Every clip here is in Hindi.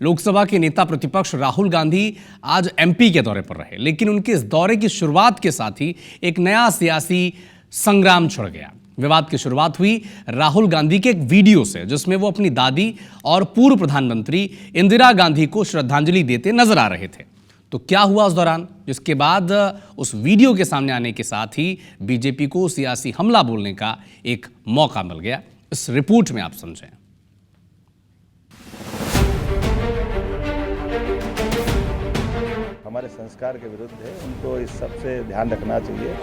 लोकसभा के नेता प्रतिपक्ष राहुल गांधी आज एमपी के दौरे पर रहे, लेकिन उनके इस दौरे की शुरुआत के साथ ही एक नया सियासी संग्राम छिड़ गया। विवाद की शुरुआत हुई राहुल गांधी के एक वीडियो से, जिसमें वो अपनी दादी और पूर्व प्रधानमंत्री इंदिरा गांधी को श्रद्धांजलि देते नजर आ रहे थे। तो क्या हुआ उस दौरान, जिसके बाद उस वीडियो के सामने आने के साथ ही बीजेपी को सियासी हमला बोलने का एक मौका मिल गया। इस रिपोर्ट में आप समझें। हमारे संस्कार के विरुद्ध है, उनको इस सब से ध्यान रखना चाहिए।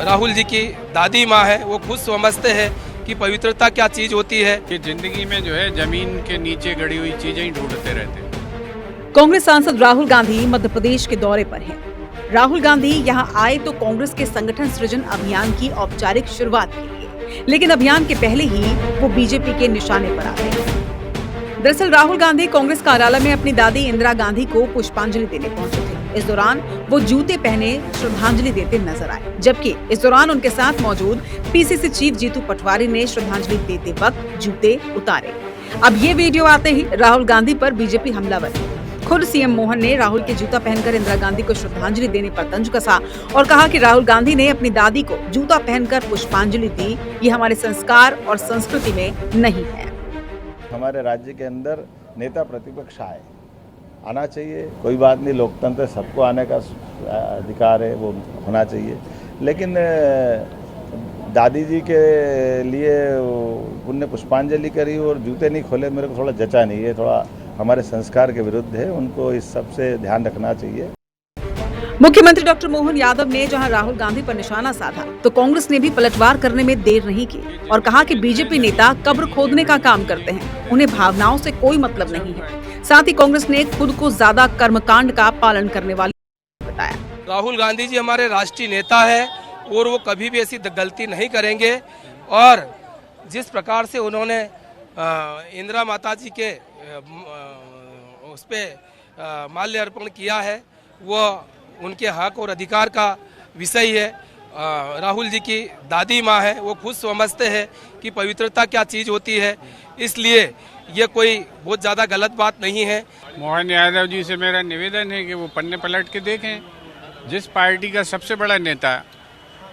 राहुल जी की दादी माँ है, वो खुद समझते हैं कि पवित्रता क्या चीज होती है। कि जिंदगी में जो है जमीन के नीचे गड़ी हुई चीजें ही ढूंढते रहते हैं। कांग्रेस सांसद राहुल गांधी मध्य प्रदेश के दौरे पर हैं। राहुल गांधी यहां आए तो कांग्रेस के संगठन सृजन अभियान की औपचारिक शुरुआत के लिए, लेकिन अभियान के पहले ही वो बीजेपी के निशाने पर आ गए। दरअसल राहुल गांधी कांग्रेस कार्यालय में अपनी दादी इंदिरा गांधी को पुष्पांजलि देने पहुंचे थे। इस दौरान वो जूते पहने श्रद्धांजलि देते नजर आए, जबकि इस दौरान उनके साथ मौजूद पीसीसी चीफ जीतू पटवारी ने श्रद्धांजलि देते वक्त जूते उतारे। अब ये वीडियो आते ही राहुल गांधी पर बीजेपी हमलावर है। खुद सीएम मोहन ने राहुल के जूता पहनकर इंदिरा गांधी को श्रद्धांजलि देने पर तंज कसा और कहा कि राहुल गांधी ने अपनी दादी को जूता पहनकर पुष्पांजलि दी, ये हमारे संस्कार और संस्कृति में नहीं है। हमारे राज्य के अंदर नेता प्रतिपक्ष आना चाहिए, कोई बात नहीं, लोकतंत्र सबको आने का अधिकार है, वो होना चाहिए। लेकिन दादी जी के लिए उनने पुष्पांजलि करी और जूते नहीं खोले, मेरे को थोड़ा जचा नहीं है, थोड़ा हमारे संस्कार के विरुद्ध है, उनको इस सब से ध्यान रखना चाहिए। मुख्यमंत्री डॉक्टर मोहन यादव ने जहां राहुल गांधी पर निशाना साधा, तो कांग्रेस ने भी पलटवार करने में देर नहीं की और कहा कि बीजेपी नेता कब्र खोदने का काम करते हैं, उन्हें भावनाओं से कोई मतलब नहीं है। साथ ही कांग्रेस ने खुद को ज्यादा कर्मकांड का पालन करने वाली बताया। राहुल गांधी जी हमारे राष्ट्रीय नेता है और वो कभी भी ऐसी गलती नहीं करेंगे। और जिस प्रकार से उन्होंने इंदिरा माता जी के उस पे माल्य अर्पण किया है, वो उनके हक और अधिकार का विषय है। राहुल जी की दादी माँ है, वो खुद समझते हैं कि पवित्रता क्या चीज़ होती है, इसलिए ये कोई बहुत ज़्यादा गलत बात नहीं है। मोहन यादव जी से मेरा निवेदन है कि वो पन्ने पलट के देखें। जिस पार्टी का सबसे बड़ा नेता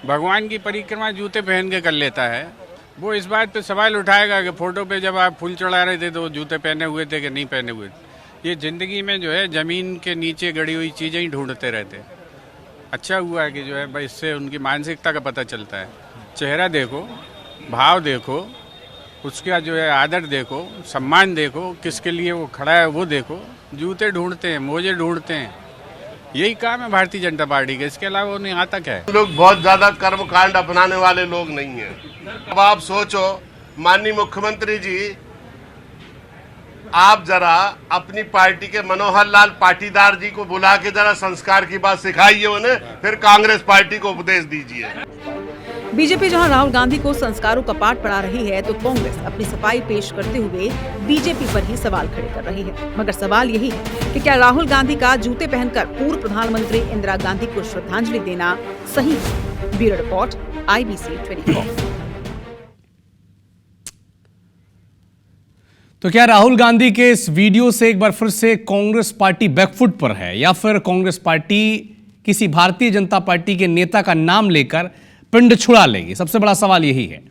भगवान की परिक्रमा जूते पहन के कर लेता है, वो इस बात पे सवाल उठाएगा कि फोटो पे जब आप फूल चढ़ा रहे थे तो जूते पहने हुए थे कि नहीं पहने हुए थे। ये जिंदगी में जो है जमीन के नीचे गड़ी हुई चीज़ें ही ढूंढते रहते हैं। अच्छा हुआ है कि जो है भाई इससे उनकी मानसिकता का पता चलता है। चेहरा देखो, भाव देखो, उसका जो है आदर देखो, सम्मान देखो, किसके लिए वो खड़ा है वो देखो। जूते ढूंढते हैं, मोजे ढूंढते हैं, यही काम है भारतीय जनता पार्टी के, इसके अलावा उन्हें यहाँ तक है। लोग बहुत ज्यादा कर्मकांड अपनाने वाले लोग नहीं हैं। अब आप सोचो, माननीय मुख्यमंत्री जी, आप जरा अपनी पार्टी के मनोहर लाल पाटीदार जी को बुला के जरा संस्कार की बात सिखाइए उन्हें, फिर कांग्रेस पार्टी को उपदेश दीजिए। बीजेपी जहां राहुल गांधी को संस्कारों का पाठ पढ़ा रही है, तो कांग्रेस अपनी सफाई पेश करते हुए बीजेपी पर ही सवाल खड़े कर रही है। मगर सवाल यही है कि क्या राहुल गांधी का जूते पहनकर पूर्व प्रधानमंत्री इंदिरा गांधी को श्रद्धांजलि देना सही है? Bureau report, IBC 24। तो क्या राहुल गांधी के इस वीडियो से एक बार फिर से कांग्रेस पार्टी बैकफुट पर है, या फिर कांग्रेस पार्टी किसी भारतीय जनता पार्टी के नेता का नाम लेकर पिंड छुड़ा लेगी? सबसे बड़ा सवाल यही है।